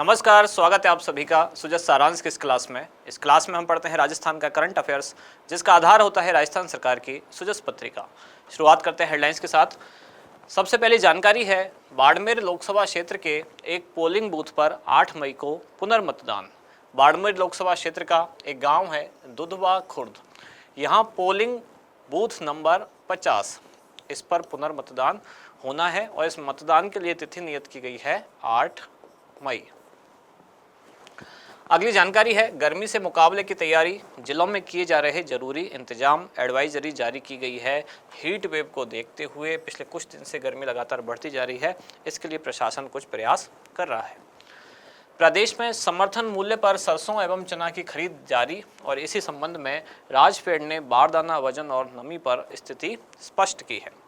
नमस्कार, स्वागत है आप सभी का सुजत सारांश की इस क्लास में। इस क्लास में हम पढ़ते हैं राजस्थान का करंट अफेयर्स, जिसका आधार होता है राजस्थान सरकार की सुजस पत्रिका। शुरुआत करते हैं हेडलाइंस के साथ। सबसे पहली जानकारी है, बाड़मेर लोकसभा क्षेत्र के एक पोलिंग बूथ पर 8 मई को पुनर्मतदान। बाड़मेर लोकसभा क्षेत्र का एक गाँव है दुधवा खुर्द, यहाँ पोलिंग बूथ नंबर 50, इस पर पुनर्मतदान होना है और इस मतदान के लिए तिथि नियत की गई है 8 मई। अगली जानकारी है, गर्मी से मुकाबले की तैयारी, जिलों में किए जा रहे जरूरी इंतजाम, एडवाइजरी जारी की गई है। हीट वेव को देखते हुए पिछले कुछ दिन से गर्मी लगातार बढ़ती जा रही है, इसके लिए प्रशासन कुछ प्रयास कर रहा है। प्रदेश में समर्थन मूल्य पर सरसों एवं चना की खरीद जारी और इसी संबंध में राजफेड ने बारदाना वजन और नमी पर स्थिति स्पष्ट की है।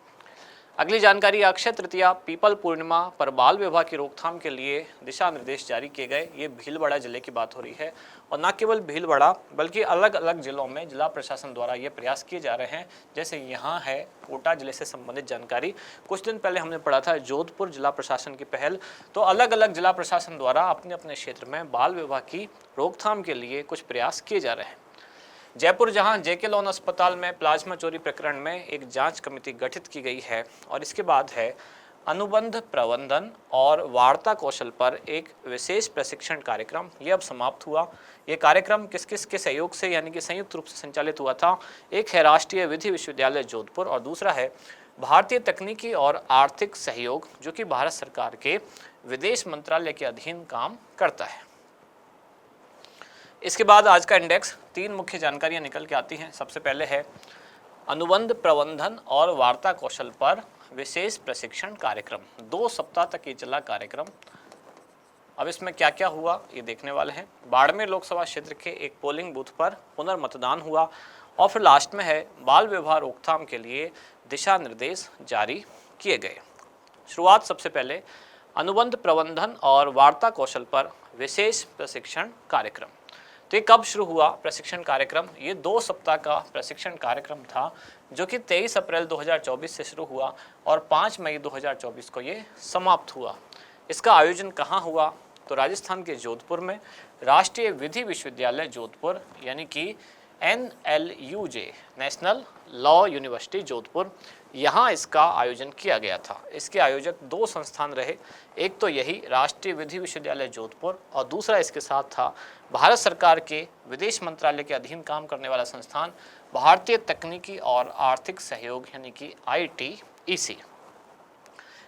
अगली जानकारी, अक्षय तृतीया पीपल पूर्णिमा पर बाल विवाह की रोकथाम के लिए दिशा निर्देश जारी किए गए। ये भीलवाड़ा जिले की बात हो रही है और न केवल भीलवाड़ा बल्कि अलग अलग जिलों में जिला प्रशासन द्वारा ये प्रयास किए जा रहे हैं। जैसे यहाँ है कोटा जिले से संबंधित जानकारी, कुछ दिन पहले हमने पढ़ा था जोधपुर जिला प्रशासन की पहल। तो अलग अलग जिला प्रशासन द्वारा अपने अपने क्षेत्र में बाल विवाह की रोकथाम के लिए कुछ प्रयास किए जा रहे हैं। जयपुर जहां जेके लोन अस्पताल में प्लाज्मा चोरी प्रकरण में एक जांच कमेटी गठित की गई है और इसके बाद है अनुबंध प्रबंधन और वार्ता कौशल पर एक विशेष प्रशिक्षण कार्यक्रम। ये अब समाप्त हुआ। ये कार्यक्रम किस किस के सहयोग से यानी कि संयुक्त रूप से संचालित हुआ था? एक है राष्ट्रीय विधि विश्वविद्यालय जोधपुर और दूसरा है भारतीय तकनीकी और आर्थिक सहयोग, जो कि भारत सरकार के विदेश मंत्रालय के अधीन काम करता है। इसके बाद आज का इंडेक्स, 3 मुख्य जानकारियां निकल के आती हैं। सबसे पहले है अनुबंध प्रबंधन और वार्ता कौशल पर विशेष प्रशिक्षण कार्यक्रम, 2 सप्ताह तक ये चला कार्यक्रम। अब इसमें क्या क्या हुआ ये देखने वाले हैं। बाड़मेर लोकसभा क्षेत्र के एक पोलिंग बूथ पर पुनर्मतदान हुआ और फिर लास्ट में है बाल विवाह रोकथाम के लिए दिशा निर्देश जारी किए गए। शुरुआत सबसे पहले अनुबंध प्रबंधन और वार्ता कौशल पर विशेष प्रशिक्षण कार्यक्रम। तो ये कब शुरू हुआ प्रशिक्षण कार्यक्रम? ये 2 सप्ताह का प्रशिक्षण कार्यक्रम था, जो कि 23 अप्रैल 2024 से शुरू हुआ और 5 मई 2024 को ये समाप्त हुआ। इसका आयोजन कहाँ हुआ? तो राजस्थान के जोधपुर में राष्ट्रीय विधि विश्वविद्यालय जोधपुर यानी कि NLUJ, national law university Jodhpur, यहाँ इसका आयोजन किया गया था। इसके आयोजक 2 संस्थान रहे, एक तो यही राष्ट्रीय विधि विश्वविद्यालय जोधपुर और दूसरा इसके साथ था भारत सरकार के विदेश मंत्रालय के अधीन काम करने वाला संस्थान भारतीय तकनीकी और आर्थिक सहयोग यानी कि ITEC।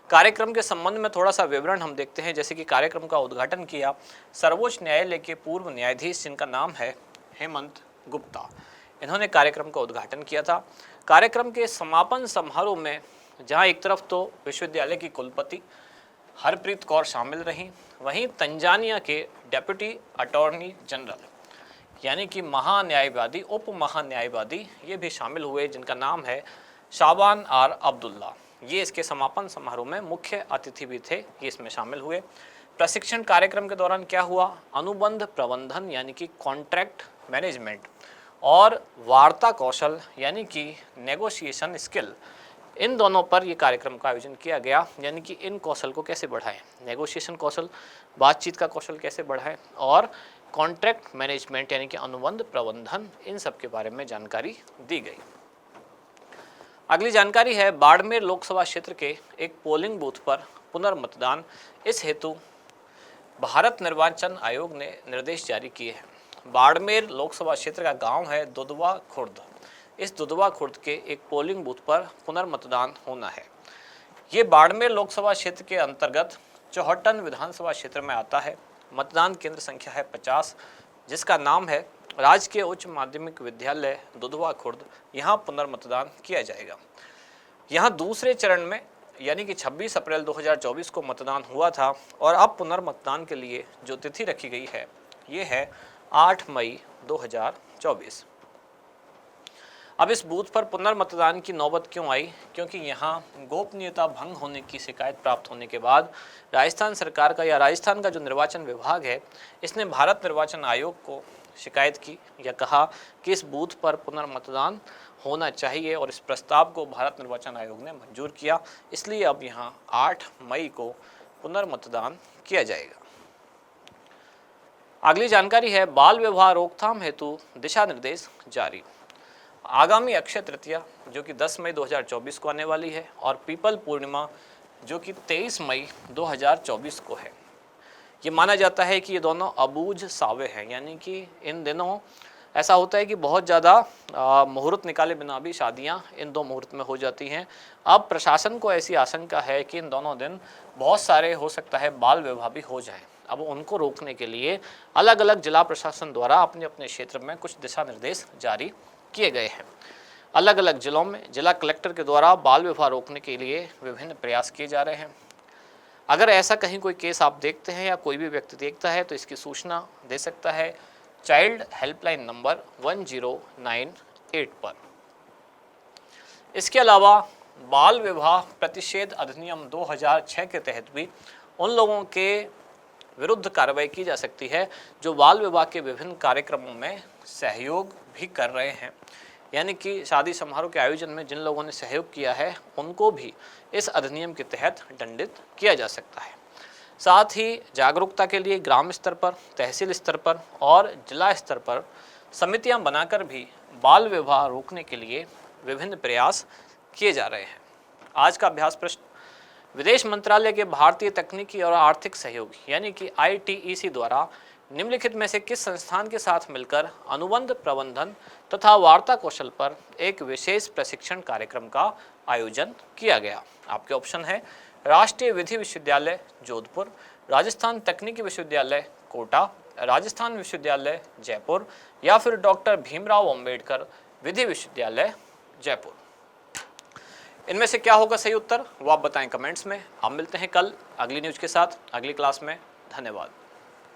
कार्यक्रम के संबंध में थोड़ा सा विवरण हम देखते हैं। जैसे कि कार्यक्रम का उद्घाटन किया सर्वोच्च न्यायालय के पूर्व न्यायाधीश, जिनका नाम है हेमंत गुप्ता, इन्होंने कार्यक्रम का उद्घाटन किया था। कार्यक्रम के समापन समारोह में जहां एक तरफ तो विश्वविद्यालय की कुलपति हरप्रीत कौर शामिल रहीं, वहीं तंजानिया के डेप्यूटी अटॉर्नी जनरल यानी कि महान्यायवादी, उप महान्यायवादी, ये भी शामिल हुए, जिनका नाम है शाबान आर अब्दुल्ला। ये इसके समापन समारोह में मुख्य अतिथि भी थे, ये इसमें शामिल हुए। प्रशिक्षण कार्यक्रम के दौरान क्या हुआ? अनुबंध प्रबंधन यानी कि कॉन्ट्रैक्ट मैनेजमेंट और वार्ता कौशल यानी कि नेगोशिएशन स्किल, इन दोनों पर ये कार्यक्रम का आयोजन किया गया। यानी कि इन कौशल को कैसे बढ़ाएं, नेगोशिएशन कौशल, बातचीत का कौशल कैसे बढ़ाएं और कॉन्ट्रैक्ट मैनेजमेंट यानी कि अनुबंध प्रबंधन, इन सब के बारे में जानकारी दी गई। अगली जानकारी है बाड़मेर लोकसभा क्षेत्र के एक पोलिंग बूथ पर पुनर्मतदान। इस हेतु भारत निर्वाचन आयोग ने निर्देश जारी किए हैं। बाड़मेर लोकसभा क्षेत्र का गांव है दुधवा खुर्द। इस दुधवा खुर्द के एक पोलिंग बूथ पर पुनर्मतदान होना है। ये बाड़मेर लोकसभा क्षेत्र के अंतर्गत चौहटन विधानसभा क्षेत्र में आता है। मतदान केंद्र संख्या है 50, जिसका नाम है राजकीय उच्च माध्यमिक विद्यालय दुधवा खुर्द। यहाँ पुनर्मतदान किया जाएगा। यहाँ दूसरे चरण में यानी कि 26 अप्रैल 2024 को मतदान हुआ था और अब पुनर्मतदान के लिए जो तिथि रखी गई है ये है 8 मई 2024। अब इस बूथ पर पुनर्मतदान की नौबत क्यों आई? क्योंकि यहाँ गोपनीयता भंग होने की शिकायत प्राप्त होने के बाद राजस्थान सरकार का या राजस्थान का जो निर्वाचन विभाग है, इसने भारत निर्वाचन आयोग को शिकायत की या कहा कि इस बूथ पर पुनर्मतदान होना चाहिए और इस प्रस्ताव को भारत निर्वाचन आयोग ने मंजूर किया। इसलिए अब यहाँ 8 मई को पुनर्मतदान किया जाएगा। अगली जानकारी है बाल विवाह रोकथाम हेतु दिशा निर्देश जारी। आगामी अक्षय तृतीया जो कि 10 मई 2024 को आने वाली है और पीपल पूर्णिमा जो कि 23 मई 2024 को है। ये माना जाता है कि ये दोनों अबूझ सावे हैं, यानी कि इन दिनों ऐसा होता है कि बहुत ज़्यादा मुहूर्त निकाले बिना भी शादियां इन दो मुहूर्त में हो जाती हैं। अब प्रशासन को ऐसी आशंका है कि इन दोनों दिन बहुत सारे हो सकता है बाल विवाह भी हो जाएं। अब उनको रोकने के लिए अलग अलग जिला प्रशासन द्वारा अपने अपने क्षेत्र में कुछ दिशा निर्देश जारी किए गए हैं। अलग अलग जिलों में जिला कलेक्टर के द्वारा बाल विवाह रोकने के लिए विभिन्न प्रयास किए जा रहे हैं। अगर ऐसा कहीं कोई केस आप देखते हैं या कोई भी व्यक्ति देखता है तो इसकी सूचना दे सकता है चाइल्ड हेल्पलाइन नंबर 1098 पर। इसके अलावा बाल विवाह प्रतिषेध अधिनियम 2006 के तहत भी उन लोगों के विरुद्ध कार्रवाई की जा सकती है जो बाल विवाह के विभिन्न कार्यक्रमों में सहयोग भी कर रहे हैं, यानी कि शादी समारोह के आयोजन में जिन लोगों ने सहयोग किया है उनको भी इस अधिनियम के तहत दंडित किया जा सकता है। साथ ही जागरूकता के लिए ग्राम स्तर पर, तहसील स्तर पर और जिला स्तर पर समितियां बनाकर भी बाल विवाह रोकने के लिए विभिन्न प्रयास किए जा रहे हैं। आज का अभ्यास प्रश्न, विदेश मंत्रालय के भारतीय तकनीकी और आर्थिक सहयोग यानी कि ITEC द्वारा निम्नलिखित में से किस संस्थान के साथ मिलकर अनुबंध प्रबंधन तथा वार्ता कौशल पर एक विशेष प्रशिक्षण कार्यक्रम का आयोजन किया गया? आपके ऑप्शन है राष्ट्रीय विधि विश्वविद्यालय जोधपुर, राजस्थान तकनीकी विश्वविद्यालय कोटा, राजस्थान विश्वविद्यालय जयपुर या फिर डॉक्टर भीमराव अंबेडकर विधि विश्वविद्यालय जयपुर। इनमें से क्या होगा सही उत्तर वो आप बताएं कमेंट्स में। हम मिलते हैं कल अगली न्यूज के साथ अगली क्लास में। धन्यवाद।